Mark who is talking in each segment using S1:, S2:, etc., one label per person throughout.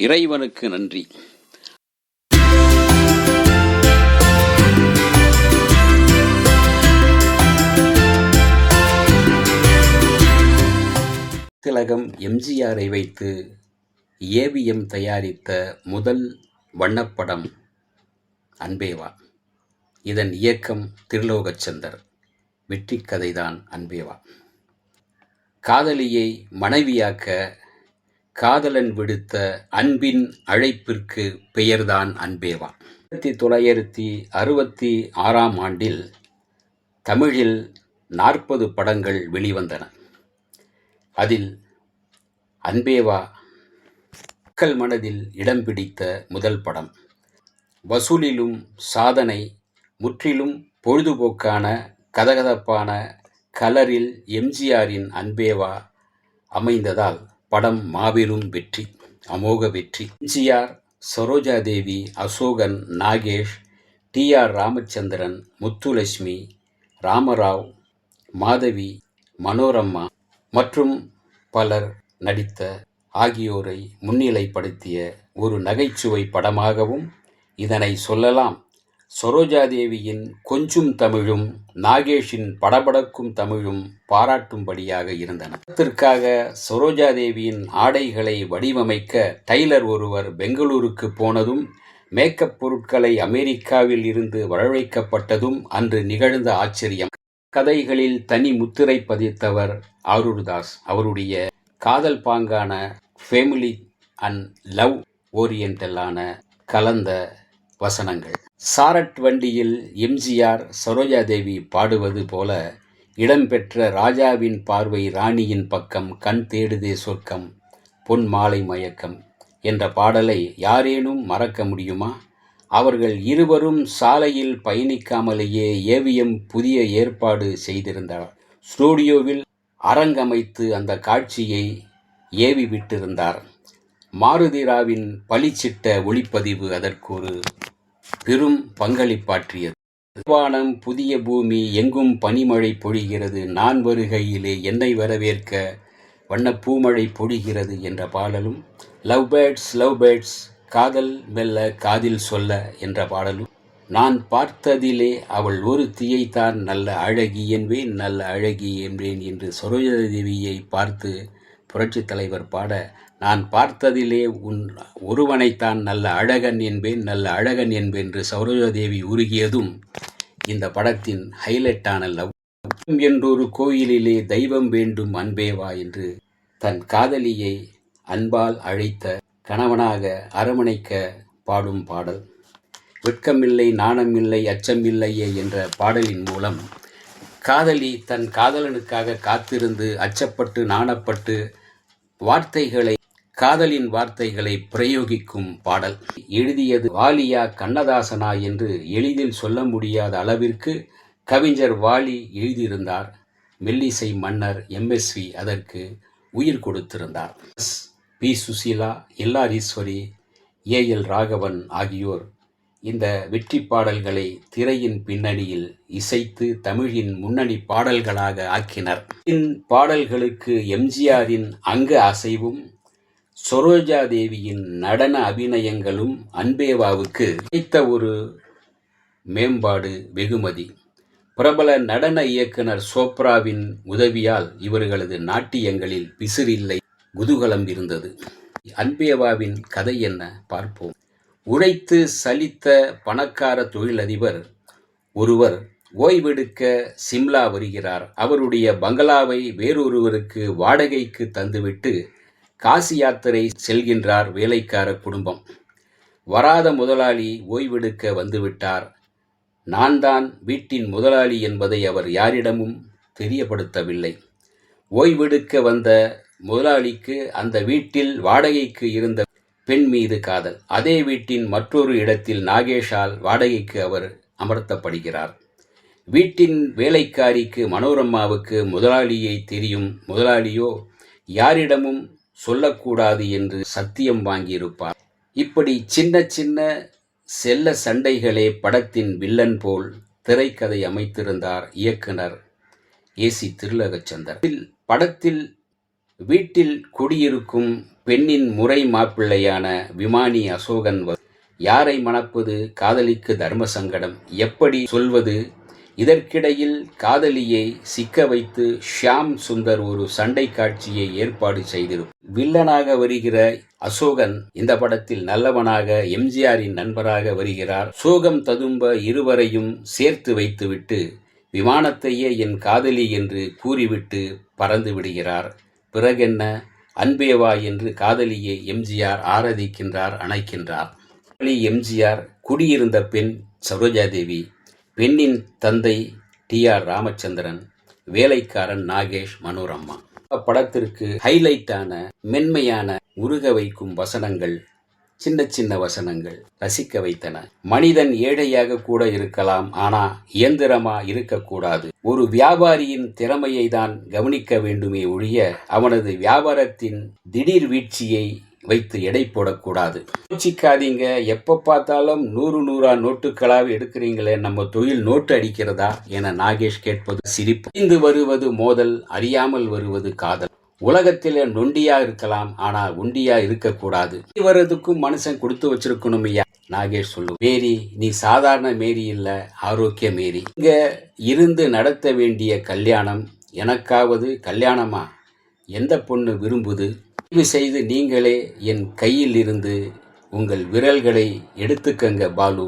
S1: இறைவனுக்கு நன்றி. திலகம் எம்ஜிஆரை வைத்து ஏவிஎம் தயாரித்த முதல் வண்ணப்படம் அன்பேவா. இதன் இயக்கம் திருலோகச்சந்தர். வெற்றி கதைதான் அன்பேவா. காதலியை மனைவியாக்க காதலன் விடுத்த அன்பின் அழைப்பிற்கு பெயர்தான் அன்பேவா. 1966ஆம் ஆண்டில் தமிழில் 40 படங்கள் வெளிவந்தன. அதில் அன்பேவா மக்கள் மனதில் இடம் பிடித்த முதல் படம். வசூலிலும் சாதனை, முற்றிலும் பொழுதுபோக்கான கதகதப்பான கலரில் எம்ஜிஆரின் அன்பேவா அமைந்ததால் படம் மாபெரும் வெற்றி, அமோக வெற்றி. எம்ஜிஆர், சரோஜாதேவி, அசோகன், நாகேஷ், டி.ஆர். ராமச்சந்திரன், முத்துலட்சுமி, ராமராவ், மாதவி, மனோரமா மற்றும் பலர் நடித்த ஆகியோரை முன்னிலைப்படுத்திய ஒரு நகைச்சுவை படமாகவும் இதனை சொல்லலாம். சரோஜாதேவியின் கொஞ்சும் தமிழும் நாகேஷின் படபடக்கும் தமிழும் பாராட்டும்படியாக இருந்தன. படத்திற்காக சரோஜாதேவியின் ஆடைகளை வடிவமைக்க டைலர் ஒருவர் பெங்களூருக்கு போனதும், மேக்கப் பொருட்களை அமெரிக்காவில் இருந்து வரவழைக்கப்பட்டதும் அன்று நிகழ்ந்த ஆச்சரியம். கதைகளில் தனி முத்திரை பதித்தவர் ஆரூர்தாஸ். அவருடைய காதல் பாங்கான ஃபேமிலி அண்ட் லவ் ஓரியண்டலான கலந்த வசனங்கள். சாரட் வண்டியில் எம்ஜிஆர், சரோஜாதேவி பாடுவது போல இடம்பெற்ற ராஜாவின் பார்வை ராணியின் பக்கம், கண் தேடுதே சொர்க்கம், பொன் மாலை மயக்கம் என்ற பாடலை யாரேனும் மறக்க முடியுமா? அவர்கள் இருவரும் சாலையில் பயணிக்காமலேயே ஏவிஎம் புதிய ஏற்பாடு செய்திருந்தார். ஸ்டூடியோவில் அரங்கமைத்து அந்த காட்சியை ஏவி விட்டிருந்தார். மாருதிராவின் பளிச்சிட்ட ஒளிப்பதிவு அதற்கு ஒரு பெரும் பங்களிப்பாற்றியது. வானம் புதிய பூமி, எங்கும் பனிமழை பொழிகிறது, நான் வருகையிலே என்னை வரவேற்க வண்ண பூமழை பொழிகிறது என்ற பாடலும், லவ் பேர்ட்ஸ் காதல் மெல்ல காதில் சொல்ல என்ற பாடலும், நான் பார்த்ததிலே அவள் ஒருத்தியைத்தான் நல்ல அழகி என்பேன், நல்ல அழகி என்பேன் என்று சரோஜாதேவியை பார்த்து புரட்சித் தலைவர் பாட, நான் பார்த்ததிலே ஒருவனைத்தான் நல்ல அழகன் என்பேன், நல்ல அழகன் என்பேன் என்று சரோஜாதேவி உருகியதும் இந்த படத்தின் ஹைலைட்டான லவ். என்றொரு கோயிலிலே தெய்வம் வேண்டும் அன்பேவா என்று தன் காதலியை அன்பால் அழைத்த கணவனாக அரவணைக்க பாடும் பாடல். வெட்கமில்லை, நாணமில்லை, அச்சமில்லையே என்ற பாடலின் மூலம் காதலி தன் காதலனுக்காக காத்திருந்து அச்சப்பட்டு நாணப்பட்டு காதலின் வார்த்தைகளை பிரயோகிக்கும் பாடல். எழுதியது வாலியா கண்ணதாசனா என்று எளிதில் சொல்ல முடியாத அளவிற்கு கவிஞர் வாலி எழுதியிருந்தார். மெல்லிசை மன்னர் எம்எஸ்வி அதற்கு உயிர் கொடுத்திருந்தார். பி. சுசீலா, எல்.ஆர். ஈஸ்வரி, ஏ.எல். ராகவன் ஆகியோர் இந்த வெற்றி பாடல்களை திரையின் பின்னணியில் இசைத்து தமிழின் முன்னணி பாடல்களாக ஆக்கினர். பாடல்களுக்கு எம்ஜிஆரின் அங்க அசைவும் சரோஜாதேவியின் நடன அபிநயங்களும் அன்பேவாவுக்கு கிடைத்த ஒரு மேம்பாடு, வெகுமதி. பிரபல நடன இயக்குனர் சோப்ராவின் உதவியால் இவர்களது நாட்டியங்களில் பிசிறில்லை, குதூகலம் இருந்தது. அன்பேவாவின் கதை என்ன பார்ப்போம். உழைத்து சலித்த பணக்கார தொழிலதிபர் ஒருவர் ஓய்வெடுக்க சிம்லா வருகிறார். அவருடைய பங்களாவை வேறொருவருக்கு வாடகைக்கு தந்துவிட்டு காசி யாத்திரை செல்கின்றார் வேலைக்கார குடும்பம். வராத முதலாளி ஓய்வெடுக்க வந்துவிட்டார். நான் தான் வீட்டின் முதலாளி என்பதை அவர் யாரிடமும் தெரியப்படுத்தவில்லை. ஓய்வெடுக்க வந்த முதலாளிக்கு அந்த வீட்டில் வாடகைக்கு இருந்த பெண் மீது காதல். அதே வீட்டின் மற்றொரு இடத்தில் நாகேஷால் வாடகைக்கு அவர் அமர்த்தப்படுகிறார். வீட்டின் வேலைக்காரிக்கு மனோரமாவுக்கு முதலாளியை தெரியும். முதலாளியோ யாரிடமும் சொல்லக்கூடாது என்று சத்தியம் வாங்கியிருப்பார். இப்படி சின்ன சின்ன செல்ல சண்டைகளே படத்தின் வில்லன் போல் திரைக்கதை அமைத்திருந்தார் இயக்குனர் ஏ.சி. திருலோகச்சந்தர். படத்தில் வீட்டில் குடியிருக்கும் பெண்ணின் முறை மாப்பிள்ளையான விமானி அசோகன் யாரை மணப்பது, காதலிக்கு தர்ம சங்கடம், எப்படி சொல்வது? இதற்கிடையில் காதலியை சிக்க வைத்து ஷியாம் சுந்தர் ஒரு சண்டை காட்சியை ஏற்பாடு செய்திருப்பார். வில்லனாக வருகிற அசோகன் இந்த படத்தில் நல்லவனாக எம்ஜிஆரின் நண்பராக வருகிறார். சோகம் ததும்ப இருவரையும் சேர்த்து வைத்துவிட்டு விமானத்தையே என் காதலி என்று கூறிவிட்டு பறந்து விடுகிறார். பிறகென்ன, அன்பேவா என்று காதலியை எம்ஜிஆர் ஆராதிக்கின்றார், அணைக்கின்றார். எம்ஜிஆர், குடியிருந்த பெண் சரோஜாதேவி, பெண்ணின் தந்தை டி.ஆர். ராமச்சந்திரன், வேலைக்காரன் நாகேஷ், மனோரமா. படத்திற்கு ஹைலைட்டான மென்மையான உருக வைக்கும் வசனங்கள், சின்ன சின்ன வசனங்கள் ரசிக்க வைத்தன. மனிதன் ஏழையாக கூட இருக்கலாம், ஆனா இயந்திரமா இருக்கக்கூடாது. ஒரு வியாபாரியின் திறமையை தான் கவனிக்க வேண்டுமே ஒழிய அவனது வியாபாரத்தின் திடீர் வீழ்ச்சியை வைத்து எடை போடக்கூடாது. யோசிக்காதீங்க, எப்ப பார்த்தாலும் 100 நோட்டுகளாக எடுக்கிறீங்களே, நம்ம தொழில் நோட்டு அடிக்கிறதா என நாகேஷ் கேட்பது சிரிப்பு. அறிந்து வருவது மோதல், அறியாமல் வருவது காதல். உலகத்தில நொண்டியா இருக்கலாம், ஆனால் உண்டியா இருக்கக்கூடாது. வர்றதுக்கும் மனுஷன் கொடுத்து வச்சிருக்கணும் ஐயா. நாகேஷ் சொல்லும், மேரி நீ சாதாரண மேரி இல்ல, ஆரோக்கிய மேரி. இங்க இருந்து நடத்த வேண்டிய கல்யாணம் எனக்காவது கல்யாணமா? எந்த பொண்ணு விரும்புது? தயவு செய்து நீங்களே என் கையில் இருந்து உங்கள் விரல்களை எடுத்துக்கங்க பாலு,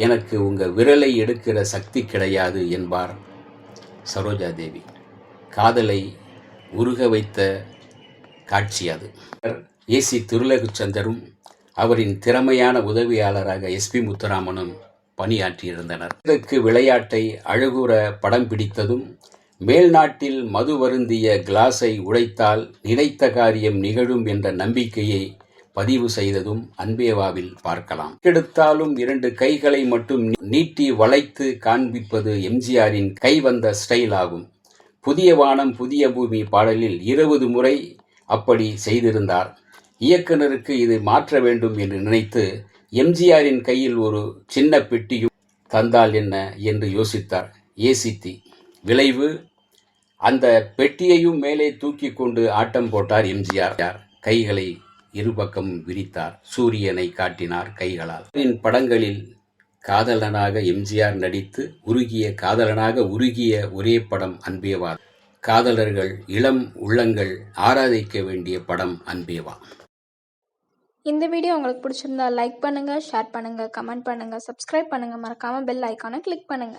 S1: எனக்கு உங்க விரலை எடுக்கிற சக்தி கிடையாது என்பார் சரோஜாதேவி. காதலை உருக வைத்த காட்சி அது. ஏசி திருலகுச்சந்தரும் அவரின் திறமையான உதவியாளராக எஸ்.பி. முத்துராமனும் பணியாற்றியிருந்தனர். இதற்கு விளையாட்டை அழகுற படம் பிடித்ததும், மேல்நாட்டில் மது வருந்திய கிளாஸை உடைத்தால் நினைத்த காரியம் நிகழும் என்ற நம்பிக்கையை பதிவு செய்ததும் அன்பேவாவில் பார்க்கலாம். எடுத்தாலும் 2 கைகளை மட்டும் நீட்டி வளைத்து காண்பிப்பது எம்ஜிஆரின் கைவந்த ஸ்டைல் ஆகும். புதிய வானம் புதிய பூமி பாடலில் 20 முறை அப்படி செய்திருந்தார். இயக்குனருக்கு இது மாற்ற வேண்டும் என்று நினைத்து எம்ஜிஆரின் கையில் ஒரு சின்ன பெட்டியும் தந்தால் என்ன என்று யோசித்தார் ஏசித்தி. விளைவு, அந்த பெட்டியையும் மேலே தூக்கி கொண்டு ஆட்டம் போட்டார் எம்ஜிஆர். கைகளை இருபக்கம் விரித்தார், சூரியனை காட்டினார் கைகளால். படங்களில் காதலனாக எம்ஜிஆர் நடித்து காதலனாக உருகிய ஒரே படம் அன்பேவா. காதலர்கள், இளம் உள்ளங்கள் ஆராதிக்க வேண்டிய படம் அன்பேவா.
S2: இந்த வீடியோ உங்களுக்கு பிடிச்சிருந்தா லைக் பண்ணுங்க, ஷேர் பண்ணுங்க, கமெண்ட் பண்ணுங்க, சப்ஸ்கிரைப் பண்ணுங்க, மறக்காம பெல் ஐகானை கிளிக் பண்ணுங்க.